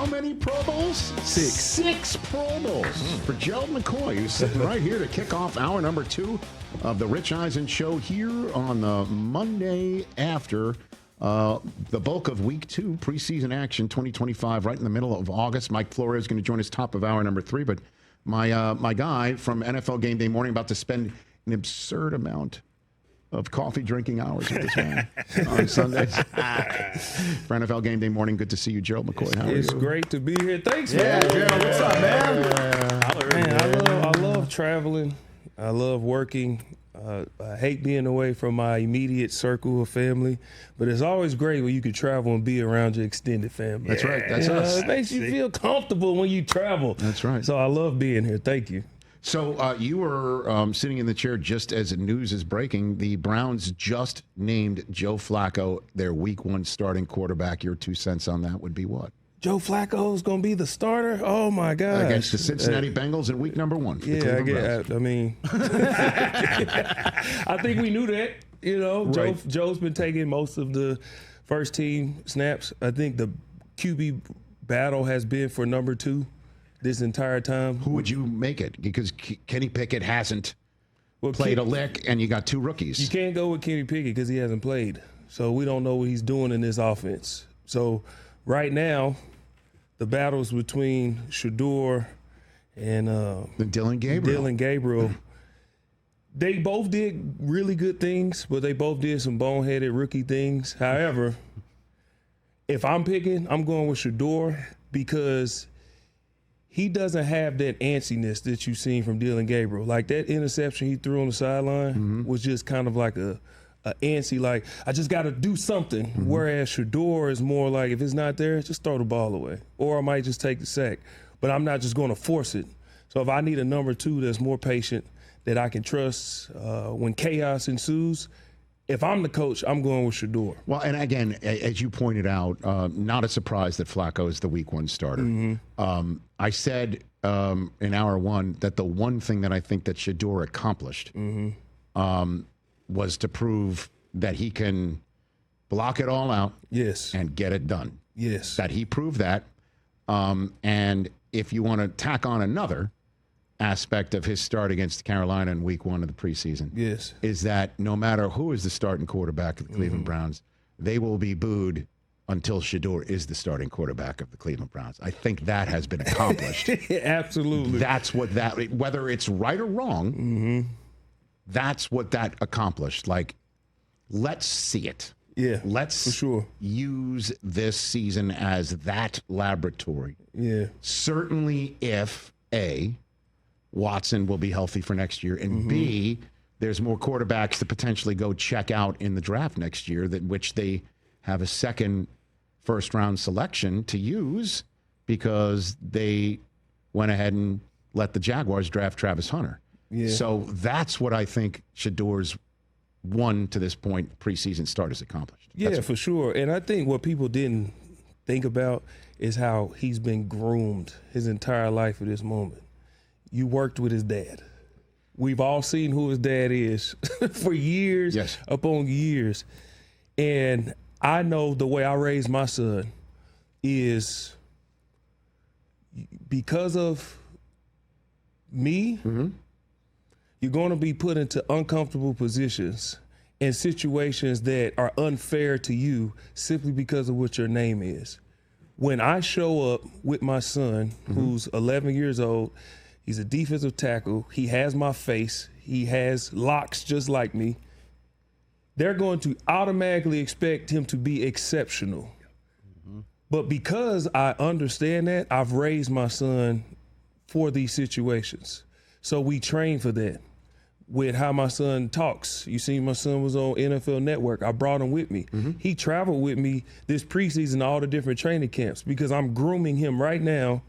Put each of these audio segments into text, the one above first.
how many Pro Bowls? 6. 6 Pro Bowls for Gerald McCoy, who's sitting right here to kick off hour number 2 of the Rich Eisen Show here on the Monday after the bulk of week 2, preseason action 2025, right in the middle of August. Mike Flores is going to join us top of hour number 3, but my guy from NFL Game Day Morning about to spend an absurd amount of coffee drinking hours with this man on Sundays. For NFL Game Day Morning, good to see you, Gerald McCoy. How are you? It's great to be here. Thanks, Yeah, man. Gerald, what's up, man? I love traveling. I love working. I hate being away from my immediate circle of family, but it's always great when you can travel and be around your extended family. That's right. That's us. It makes you feel comfortable when you travel. That's right. So I love being here. Thank you. So you were sitting in the chair just as news is breaking. The Browns just named Joe Flacco their Week 1 starting quarterback. Your 2 cents on that would be what? Joe Flacco is going to be the starter? Oh, my God. Against the Cincinnati Bengals in week number 1. For the Cleveland Browns. I think we knew that. You know, Right. Joe's been taking most of the first team snaps. I think the QB battle has been for number 2 this entire time. Who would you make it? Because Kenny Pickett hasn't played a lick, and you got 2 rookies. You can't go with Kenny Pickett because he hasn't played. So we don't know what he's doing in this offense. So right now, the battles between Shador and Dylan Gabriel. They both did really good things, but they both did some boneheaded rookie things. However, if I'm picking, I'm going with Shador because he doesn't have that antsiness that you've seen from Dylan Gabriel. Like that interception he threw on the sideline was just kind of like a antsy, like, I just got to do something. Whereas Shador is more like, if it's not there, just throw the ball away. Or I might just take the sack. But I'm not just going to force it. So if I need a number 2 that's more patient, that I can trust when chaos ensues, if I'm the coach, I'm going with Shador. Well, and again, as you pointed out, not a surprise that Flacco is the Week 1 starter. I said in hour 1 that the one thing that I think that Shador accomplished was to prove that he can block it all out and get it done. Yes. That he proved that. And if you want to tack on another aspect of his start against Carolina in Week 1 of the preseason, is that no matter who is the starting quarterback of the Cleveland Browns, they will be booed until Shador is the starting quarterback of the Cleveland Browns. I think that has been accomplished. Absolutely. That's what that, whether it's right or wrong, that's what that accomplished. Like, let's see it. Yeah, let's for sure use this season as that laboratory. Yeah. Certainly if, A, Watson will be healthy for next year, and B, there's more quarterbacks to potentially go check out in the draft next year, that which they have a second first-round selection to use because they went ahead and let the Jaguars draft Travis Hunter. Yeah. So that's what I think Shador's 1 to this point preseason start has accomplished. Yeah, for sure. And I think what people didn't think about is how he's been groomed his entire life for this moment. You worked with his dad. We've all seen who his dad is for years upon years. And I know the way I raised my son is because of me, you're going to be put into uncomfortable positions and situations that are unfair to you simply because of what your name is. When I show up with my son, who's 11 years old, he's a defensive tackle, he has my face, he has locks just like me, they're going to automatically expect him to be exceptional. But because I understand that, I've raised my son for these situations. So we train for that. With how my son talks. You see, my son was on NFL Network. I brought him with me. He traveled with me this preseason to all the different training camps because I'm grooming him right now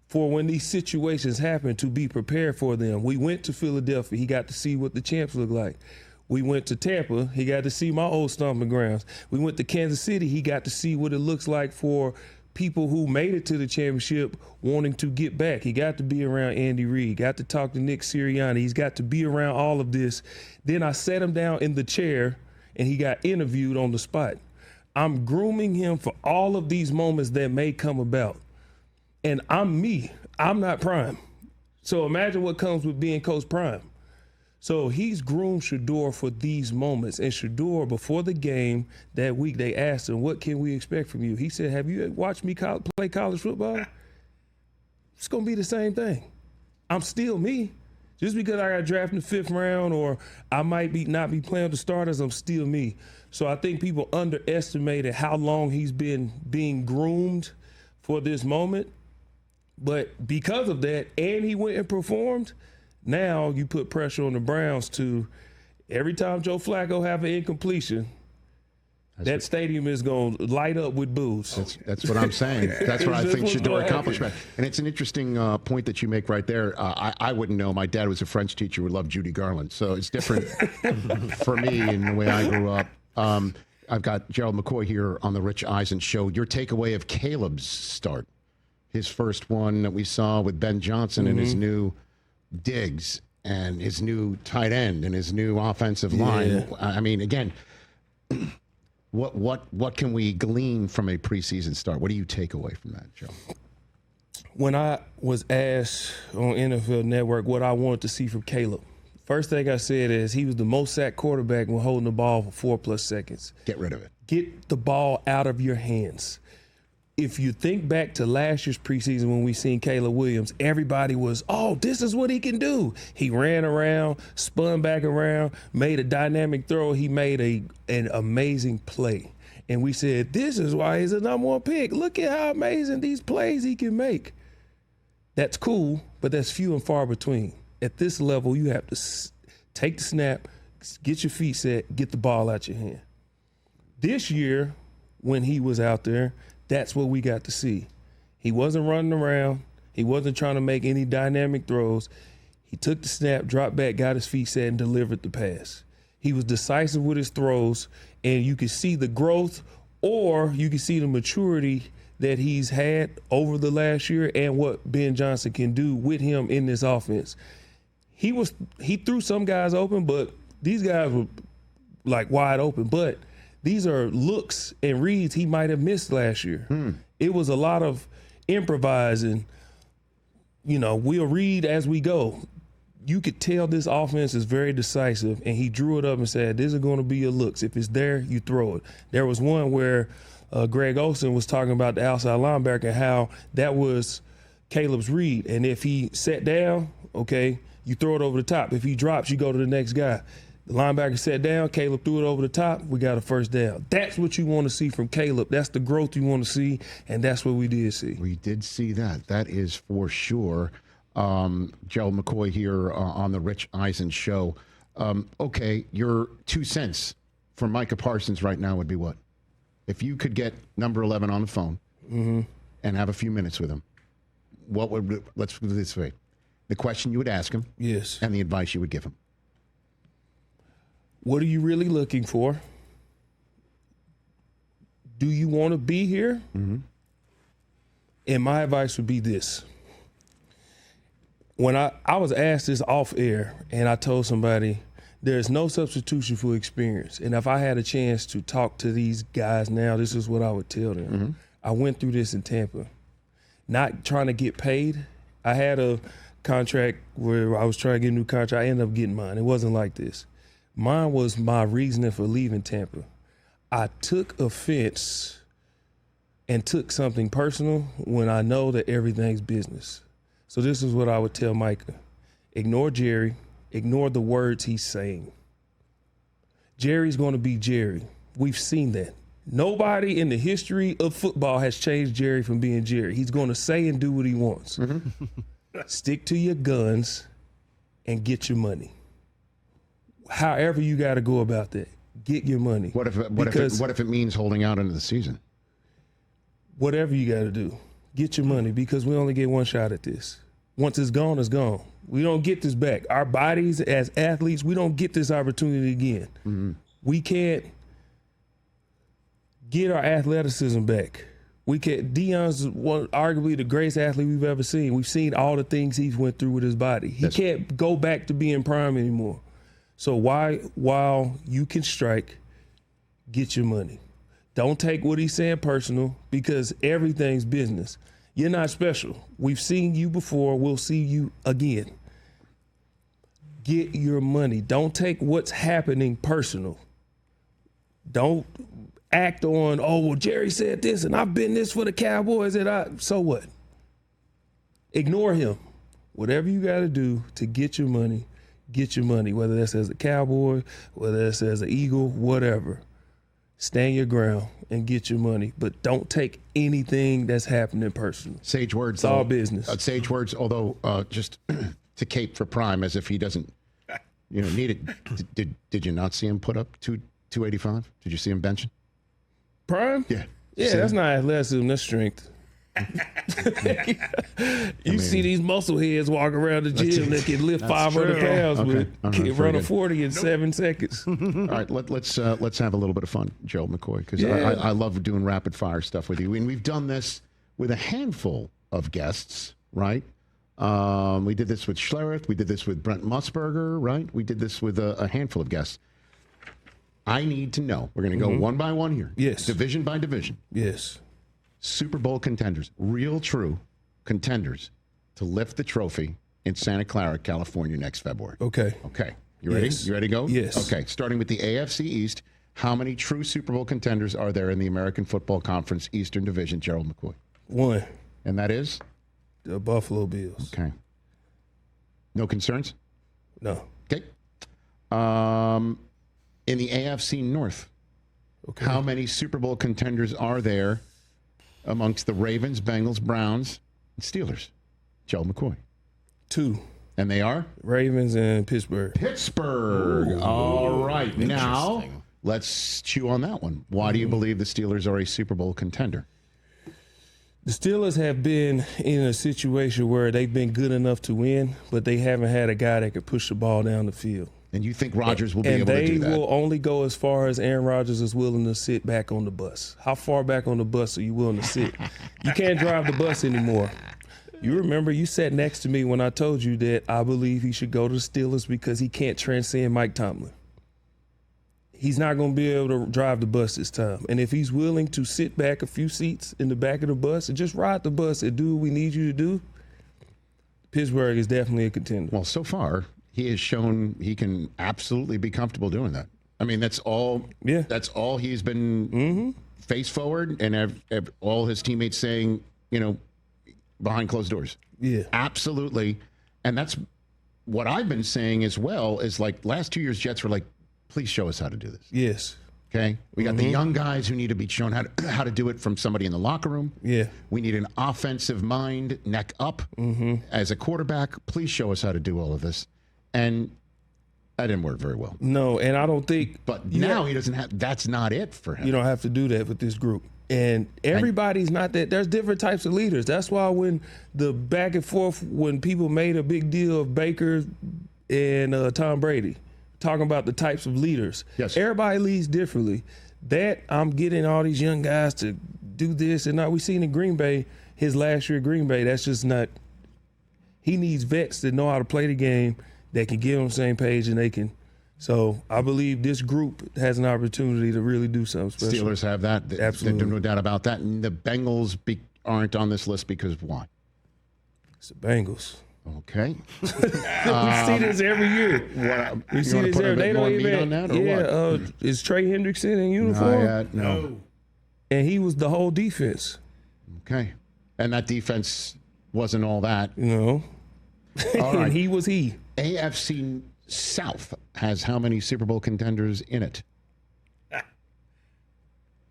for when these situations happen to be prepared for them. We went to Philadelphia. He got to see what the champs look like. We went to Tampa. He got to see my old stomping grounds. We went to Kansas City. He got to see what it looks like for people who made it to the championship wanting to get back. He got to be around Andy Reid, got to talk to Nick Sirianni. He's got to be around all of this. Then I sat him down in the chair and he got interviewed on the spot. I'm grooming him for all of these moments that may come about. And I'm me. I'm not Prime. So imagine what comes with being Coach Prime. So he's groomed Shedeur for these moments. And Shedeur, before the game that week, they asked him, what can we expect from you? He said, have you watched me play college football? It's going to be the same thing. I'm still me. Just because I got drafted in the 5th round or I might not be playing with the starters, I'm still me. So I think people underestimated how long he's been being groomed for this moment. But because of that, and he went and performed, now you put pressure on the Browns to every time Joe Flacco have an incompletion, that stadium is going to light up with boos. That's what I'm saying. That's what I think Shedeur accomplished. And it's an interesting point that you make right there. I wouldn't know. My dad was a French teacher who loved Judy Garland. So it's different for me in the way I grew up. I've got Gerald McCoy here on the Rich Eisen Show. Your takeaway of Caleb's start, his first one that we saw with Ben Johnson and his new digs and his new tight end and his new offensive line. I mean, again, what can we glean from a preseason start? What do you take away from that, Joe? When I was asked on NFL Network what I wanted to see from Caleb, first thing I said is he was the most sacked quarterback when holding the ball for 4+ seconds. Get rid of it. Get the ball out of your hands. If you think back to last year's preseason when we seen Caleb Williams, everybody was, oh, this is what he can do. He ran around, spun back around, made a dynamic throw. He made an amazing play. And we said, this is why he's a #1 pick. Look at how amazing these plays he can make. That's cool, but that's few and far between. At this level, you have to take the snap, get your feet set, get the ball out your hand. This year, when he was out there, that's what we got to see. He wasn't running around. He wasn't trying to make any dynamic throws. He took the snap, dropped back, got his feet set, and delivered the pass. He was decisive with his throws, and you could see the growth or you could see the maturity that he's had over the last year and what Ben Johnson can do with him in this offense. He threw some guys open, but these guys were like wide open. But these are looks and reads he might have missed last year. It was a lot of improvising. You know, we'll read as we go. You could tell this offense is very decisive, and he drew it up and said, these are going to be your looks. If it's there, you throw it. There was one where Greg Olsen was talking about the outside linebacker and how that was Caleb's read. And if he sat down, okay, you throw it over the top. If he drops, you go to the next guy. The linebacker sat down, Caleb threw it over the top, we got a first down. That's what you want to see from Caleb. That's the growth you want to see, and that's what we did see. We did see that. That is for sure. Gerald McCoy here on the Rich Eisen Show. Okay, your 2 cents for Micah Parsons right now would be what? If you could get number 11 on the phone and have a few minutes with him, what would, let's put it this way, the question you would ask him, yes, and the advice you would give him. What are you really looking for? Do you want to be here? And my advice would be this. When I was asked this off air, and I told somebody, there's no substitution for experience. And if I had a chance to talk to these guys now, this is what I would tell them. I went through this in Tampa. Not trying to get paid. I had a contract where I was trying to get a new contract. I ended up getting mine. It wasn't like this. Mine was my reasoning for leaving Tampa. I took offense and took something personal when I know that everything's business. So this is what I would tell Micah. Ignore Jerry. Ignore the words he's saying. Jerry's going to be Jerry. We've seen that. Nobody in the history of football has changed Jerry from being Jerry. He's going to say and do what he wants. Stick to your guns and get your money. However you got to go about that, get your money. What if it means holding out into the season? Whatever you got to do, get your money, because we only get one shot at this. Once it's gone, it's gone. We don't get this back. Our bodies as athletes, we don't get this opportunity again. We can't get our athleticism back. We can't. Deion's arguably the greatest athlete we've ever seen. We've seen all the things he's went through with his body. He can't go back to being prime anymore. So while you can strike, get your money. Don't take what he's saying personal, because everything's business. You're not special. We've seen you before. We'll see you again. Get your money. Don't take what's happening personal. Don't act on, oh, well, Jerry said this and I've been this for the Cowboys. So what? Ignore him. Whatever you got to do to get your money, whether that's as a Cowboy, whether that's as an Eagle, whatever. Stand your ground and get your money, but don't take anything that's happening personal. Sage words. It's all business. Sage words, although just to cape for Prime as if he doesn't need it. Did you not see him put up 285? Did you see him benching? Prime? Yeah. Yeah, that's not athleticism, that's strength. You see these muscle heads walk around the gym that can lift 500 pounds, but can run a 40 in 7 seconds. All right, let's have a little bit of fun, Joe McCoy, because I love doing rapid fire stuff with you. And we've done this with a handful of guests, right? We did this with Schlereth. We did this with Brent Musburger, right? We did this with a handful of guests. I need to know. We're going to go one by one here. Yes. Division by division. Yes. Super Bowl contenders, real true contenders to lift the trophy in Santa Clara, California next February. Okay. Okay. You ready? Yes. You ready to go? Yes. Okay. Starting with the AFC East, how many true Super Bowl contenders are there in the American Football Conference Eastern Division, Gerald McCoy? One. And that is? The Buffalo Bills. Okay. No concerns? No. Okay. In the AFC North, how many Super Bowl contenders are there amongst the Ravens, Bengals, Browns, and Steelers? Joe McCoy. 2. And they are? Ravens and Pittsburgh. Pittsburgh. Ooh, all right. Now, let's chew on that one. Why do you believe the Steelers are a Super Bowl contender? The Steelers have been in a situation where they've been good enough to win, but they haven't had a guy that could push the ball down the field. And you think Rodgers will be able to do that? And they will only go as far as Aaron Rodgers is willing to sit back on the bus. How far back on the bus are you willing to sit? You can't drive the bus anymore. You remember you sat next to me when I told you that I believe he should go to the Steelers because he can't transcend Mike Tomlin. He's not going to be able to drive the bus this time. And if he's willing to sit back a few seats in the back of the bus and just ride the bus and do what we need you to do, Pittsburgh is definitely a contender. Well, so far, he has shown he can absolutely be comfortable doing that. I mean, that's all. Yeah. That's all he's been face forward, and have all his teammates saying, behind closed doors. Yeah, absolutely. And that's what I've been saying as well. Is like last 2 years, Jets were like, please show us how to do this. Yes. Okay. We got the young guys who need to be shown how to do it from somebody in the locker room. Yeah. We need an offensive mind, neck up, as a quarterback. Please show us how to do all of this. And that didn't work very well. No, and I don't think. But now he doesn't have. That's not it for him. You don't have to do that with this group. And everybody's not that. There's different types of leaders. That's why when the back and forth, when people made a big deal of Baker and Tom Brady, talking about the types of leaders. Yes. Everybody leads differently. That I'm getting all these young guys to do this and not. We seen in Green Bay, his last year at Green Bay, that's just not. He needs vets that know how to play the game, that can get on the same page, and they can. So I believe this group has an opportunity to really do something special. Steelers have that. Absolutely. There's no doubt about that. And the Bengals aren't on this list because of why? It's the Bengals. Okay. We see this every year. We see this every. They don't even. Is Trey Hendrickson in uniform? No. And he was the whole defense. Okay. And that defense wasn't all that. All right. And he was he. AFC South has how many Super Bowl contenders in it?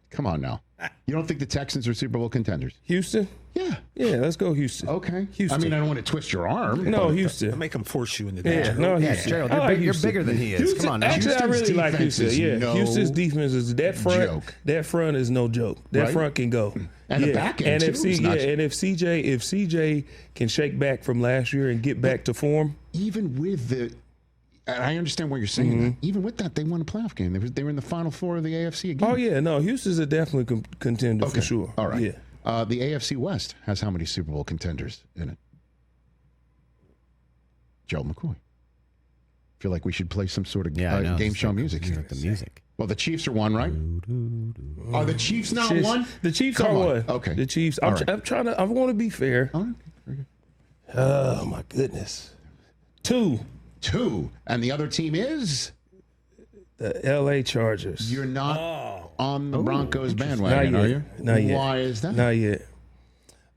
Come on now. You don't think the Texans are Super Bowl contenders? Houston? Yeah. Yeah, let's go Houston. Okay. Houston. I mean, I don't want to twist your arm. No, Houston. I'll make him force you into that. Yeah, no, Houston. Gerald, you're bigger than he is. Houston, Come on now. Actually, I really like Houston. Yeah, no Houston's defense is that front. joke. That front is no joke. That front can go. And the back end, and too, and if CJ can shake back from last year and get back to form. Even with the, and I understand what you're saying. That. Even with that, they won a playoff game. They were in the Final Four of the AFC again. Oh yeah, no, Houston's a definitely contender for sure. All right. Yeah. The AFC West has how many Super Bowl contenders in it? Joe McCoy. Feel like we should play some sort of game show music. The music. Well, the Chiefs are one, right? Are the Chiefs not one? The Chiefs Come are on. one. Okay. The Chiefs. All I'm right. trying to. I want to be fair. All right. Very good. Oh my goodness. 2. And the other team is? The L.A. Chargers. You're not on the Broncos bandwagon, are you? Not yet. Why is that? Not yet.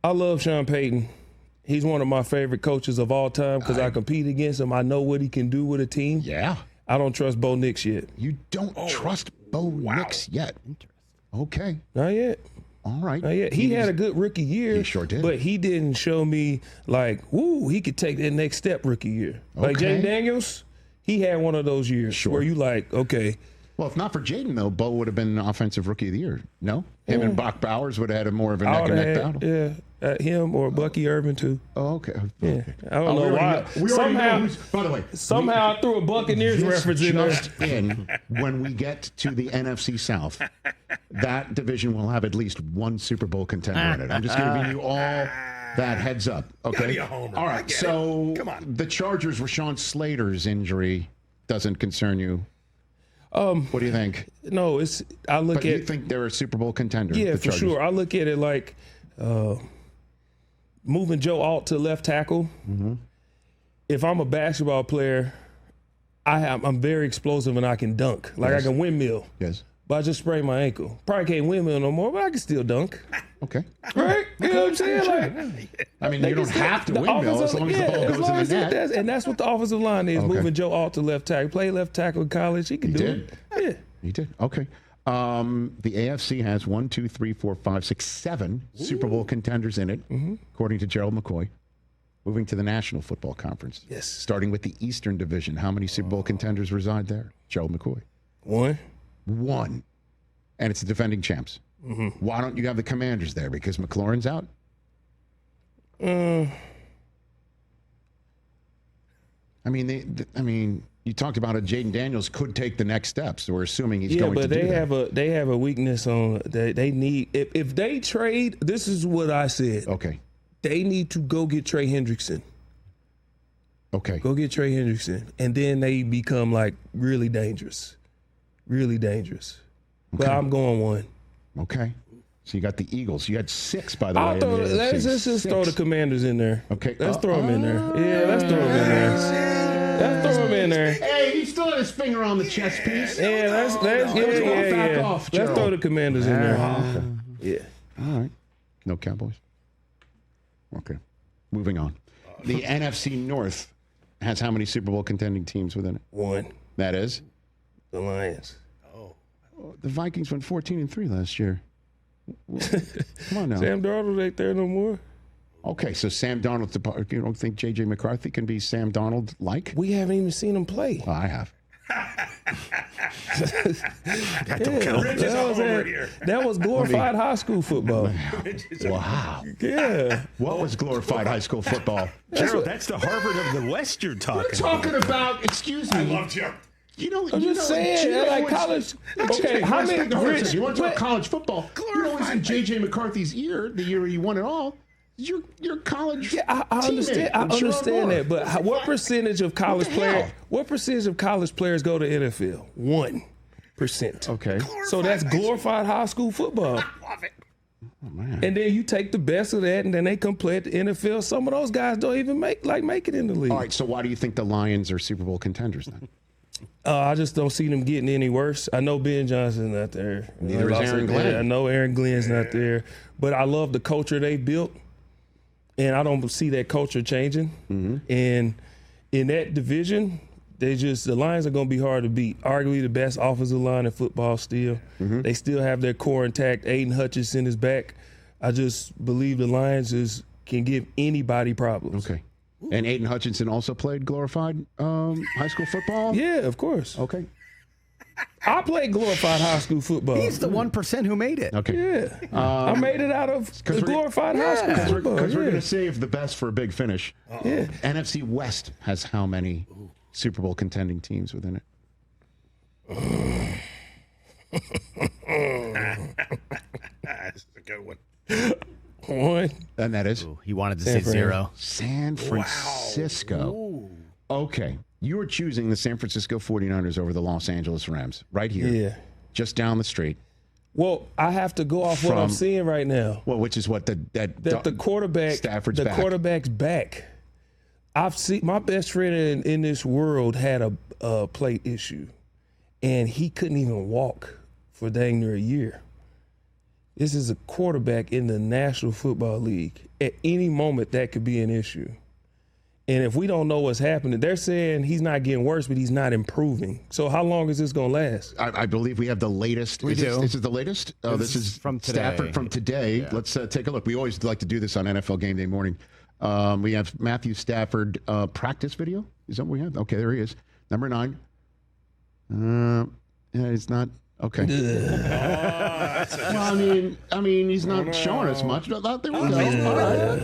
I love Sean Payton. He's one of my favorite coaches of all time because I compete against him. I know what he can do with a team. Yeah. I don't trust Bo Nix yet. You don't trust Bo Nix yet. Okay. Not yet. All right. Not yet. He had a good rookie year. He sure did. But he didn't show me like, woo, he could take that next step rookie year. Like Okay. Jaden Daniels, he had one of those years where you like, okay. Well, if not for Jaden, though, Bo would have been Offensive Rookie of the Year. No? Him and Brock Bowers would have had more of a neck-and-neck battle. Yeah, him or Bucky Irvin too. Oh, okay. Yeah, Okay. I don't know why. By the way, Somehow I threw a Buccaneers reference in there. Just in, when we get to the NFC South, that division will have at least one Super Bowl contender in it. I'm just giving you all that heads up. Okay. Gotta be a homer. All right. So Come on. the Chargers, Rashawn Slater's injury doesn't concern you. What do you think? No, I look But at you think they're a Super Bowl contender? yeah, the for Chargers? sure. I look at it like moving Joe Alt to left tackle. Mm-hmm. If I'm a basketball player, I'm very explosive and I can dunk. Like I can windmill. Yes. But I just sprained my ankle. Probably can't windmill no more, but I can still dunk. Okay. Right? You know what I'm saying? Like, I mean, you don't have to windmill as long as the ball goes in the net. And that's what the offensive line is, moving Joe Alt to left tackle. Played left tackle in college. He could do it. Yeah. He did. Okay. The AFC has 1, 2, 3, 4, 5, 6, 7 Super Bowl contenders in it, according to Gerald McCoy. Moving to the National Football Conference. Yes. Starting with the Eastern Division. How many Super Bowl contenders reside there? Gerald McCoy. 1. 1. And it's the defending champs. Why don't you have the Commanders there? Because McLaurin's out? I mean, you talked about Jaden Daniels could take the next steps. So we're assuming he's going to do that. They have a weakness on they need if they trade. This is what I said. Okay. They need to go get Trey Hendrickson. Okay. Go get Trey Hendrickson, and then they become like really dangerous, really dangerous. But I'm going 1. Okay. So you got the Eagles. You had 6, by the way. Let's just throw the Commanders in there. Okay. Let's throw them in there. Yeah, let's throw them in there. Let's throw them in there. Hey, he still had his finger on the chess piece. Yeah, let's throw the Commanders in there. Yeah. All right. No Cowboys. Okay. Moving on. The NFC North has how many Super Bowl contending teams within it? 1. That is? The Lions. The Vikings went 14-3 last year. Come on now. Sam Darnold ain't there no more. Okay, so Sam Darnold, you don't think J.J. McCarthy can be Sam Darnold-like? We haven't even seen him play. Oh, I have. That don't count. Rich is all over here. That was glorified high school football. Wow. Yeah. What was glorified high school football? Gerald, that's the Harvard of the West you're talking We're talking about, excuse me. I love Joe. You know, I'm just saying, like college. Okay, how many? Rich, you want to talk college football? You know, it's in J.J. McCarthy's year, the year he won it all. Your college. Yeah, I understand. I understand that, but what percentage of college players? What percentage of college players go to NFL? 1%. Okay. So that's glorified high school football. Love it. Oh, man. And then you take the best of that, and then they come play at the NFL. Some of those guys don't even make it in the league. All right. So why do you think the Lions are Super Bowl contenders then? I just don't see them getting any worse. I know Ben Johnson's not there. Neither is Aaron Glenn. I know Aaron Glenn's not there. But I love the culture they built, and I don't see that culture changing. And in that division, the Lions are going to be hard to beat. Arguably the best offensive line in football still. They still have their core intact. Aiden Hutchinson is back. I just believe the Lions can give anybody problems. Okay. And Aiden Hutchinson also played glorified high school football? Yeah, of course. Okay. I played glorified high school football. He's the 1% who made it. Okay. Yeah. I made it out of the glorified high school football. Because we're going to save the best for a big finish. Yeah. NFC West has how many Super Bowl contending teams within it? That's a good one. 1. And that is? He wanted to say 0. San Francisco. Okay. You are choosing the San Francisco 49ers over the Los Angeles Rams right here. Yeah. Just down the street. Well, I have to go off what I'm seeing right now. Well, which is what the quarterback, Stafford's the quarterback's back. I've seen my best friend in this world had a plate issue, and he couldn't even walk for dang near a year. This is a quarterback in the National Football League. At any moment, that could be an issue. And if we don't know what's happening, they're saying he's not getting worse, but he's not improving. So how long is this going to last? I believe we have the latest. This is the latest? Oh, this is from today. Stafford from today. Yeah. Let's take a look. We always like to do this on NFL Game Day morning. We have Matthew Stafford practice video. Is that what we have? Okay, there he is. Number 9. Yeah, he's not. Okay. Well, I mean, he's not showing us much. There we go. All right.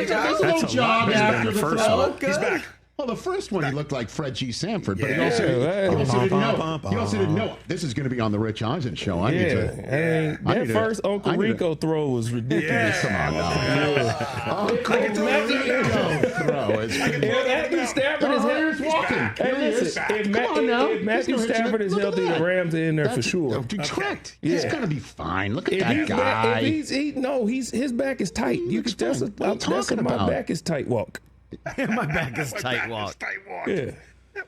That's a little jog after the throw. He's back. Well, the first one he looked like Fred G. Sanford, but he also didn't know. This is going to be on the Rich Eisen Show. That first Uncle Rico throw was ridiculous. Come on now. Matthew Stafford is walking. Hey, listen, if Matthew Stafford is healthy, the Rams are in there for sure. Correct. He's going to be fine. Look at that guy. His back is tight. You can tell my back is tight walk. My back is tight walk. Yeah.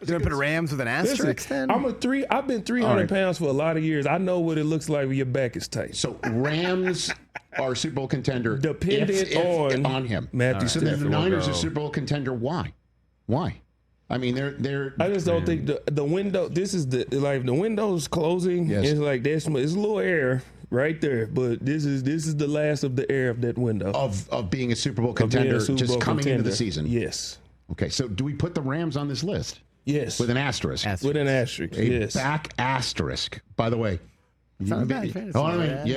Gonna put Rams with an asterisk then? I've been 300 pounds for a lot of years. I know what it looks like when your back is tight. So Rams are Super Bowl contender dependent on him. Matthew Stafford. The Niners are Super Bowl contender. Why? I mean, they're. I just don't think the window. This is the window's closing. Yes. It's like it's a little air right there, but this is the last of the air of that window of being a Super Bowl contender, into the season. Yes. Okay, so do we put the Rams on this list? Yes. With an asterisk. With an asterisk. Yes. Back asterisk. By the way. It's not a bad fantasy.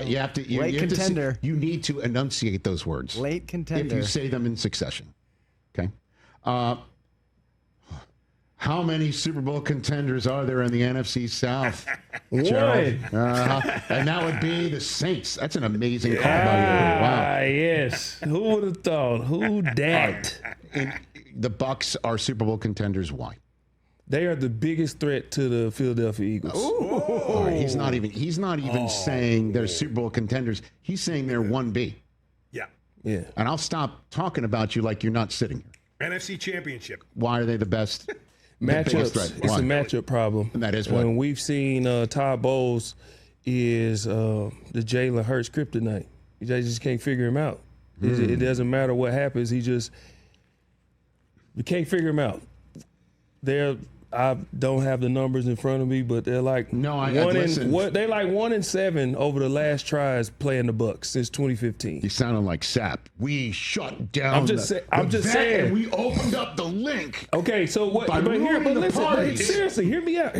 You have to. Late contender. You need to enunciate those words. Late contender. If you say them in succession. Okay. How many Super Bowl contenders are there in the NFC South? One. And that would be the Saints. That's an amazing call by you. Wow. Yes. Who would have thought? Who dat? The Bucs are Super Bowl contenders. Why? They are the biggest threat to the Philadelphia Eagles. All right, he's not even saying they're Super Bowl contenders. He's saying they're 1B. Yeah. Yeah. And I'll stop talking about you like you're not sitting here. NFC Championship. Why are they the best? Matchups. It's a matchup problem. And that is what. When we've seen Todd Bowles is the Jalen Hurts kryptonite. You just can't figure him out. It doesn't matter what happens. You can't figure him out. I don't have the numbers in front of me, but they're like they're like 1-7 over the last tries playing the Bucs since 2015. You sounded like Sap. We shut down. I'm just saying. And we opened up the link. Okay, so what? But listen, seriously, hear me out.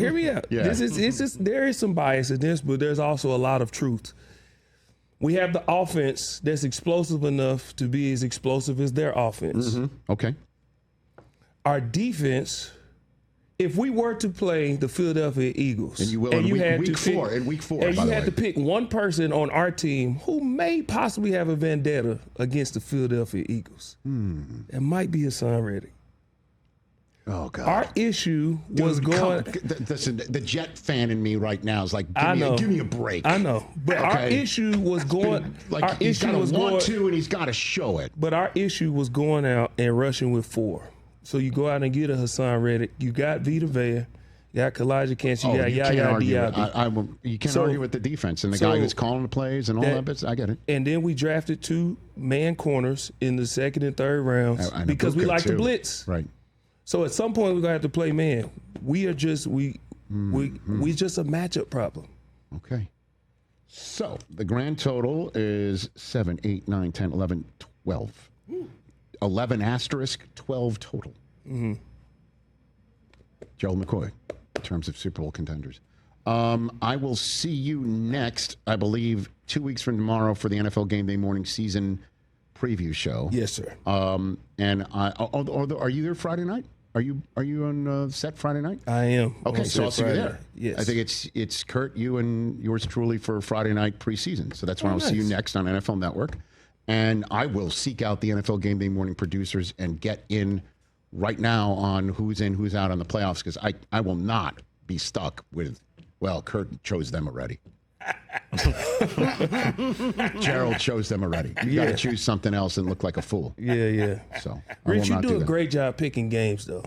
Yeah. There is some bias in this, but there's also a lot of truth. We have the offense that's explosive enough to be as explosive as their offense. Mm-hmm. Okay. Our defense. If we were to play the Philadelphia Eagles, and you will in week four, and you had to pick one person on our team who may possibly have a vendetta against the Philadelphia Eagles, it might be Hassan Reddick. Oh God! Our issue was the Jet fan in me right now is like, give me a break. I know, but our issue was going. He's got to want to, and he's got to show it. But our issue was going out and rushing with 4. So you go out and get a Hassan Reddick. You got Vita Vea. You got Kalijah Kancey. You got Yaya Diaby. You can't argue with the defense and the guy who's calling the plays and all that bits. I get it. And then we drafted 2 man corners in the 2nd and 3rd rounds because we like to blitz. Right. So at some point we're gonna have to play man. We are just we just a matchup problem. Okay. So the grand total is 7, 8, 9, 10, 11, 12. 11 asterisk, 12 total. Mm-hmm. Gerald McCoy, in terms of Super Bowl contenders. I will see you next, I believe, 2 weeks from tomorrow for the NFL Game Day morning season preview show. Yes, sir. And are you there Friday night? Are you on set Friday night? I am. Okay, so I'll see you there. Yes. I think it's Kurt, you, and yours truly for Friday night preseason. So that's when I'll see you next on NFL Network. And I will seek out the NFL Game Day morning producers and get in right now on who's in, who's out on the playoffs because I will not be stuck with, well, Kurt chose them already. Gerald chose them already. You got to choose something else and look like a fool. Yeah. So, Rich, you do a great job picking games, though.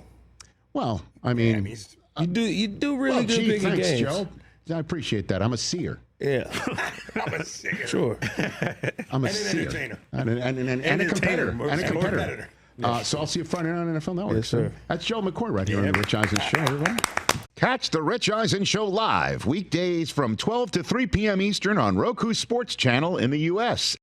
Well, I mean, you do really good picking thanks, games. Joe. I appreciate that. I'm a seer. Yeah. I'm a singer. Sure. I'm a And an seer. entertainer. And a competitor. And a competitor. So I'll see you Friday night on NFL Network. Yes, sir. That's Joe McCoy right here on the Rich Eisen Show, everyone. Catch the Rich Eisen Show live weekdays from 12 to 3 p.m. Eastern on Roku Sports Channel in the U.S.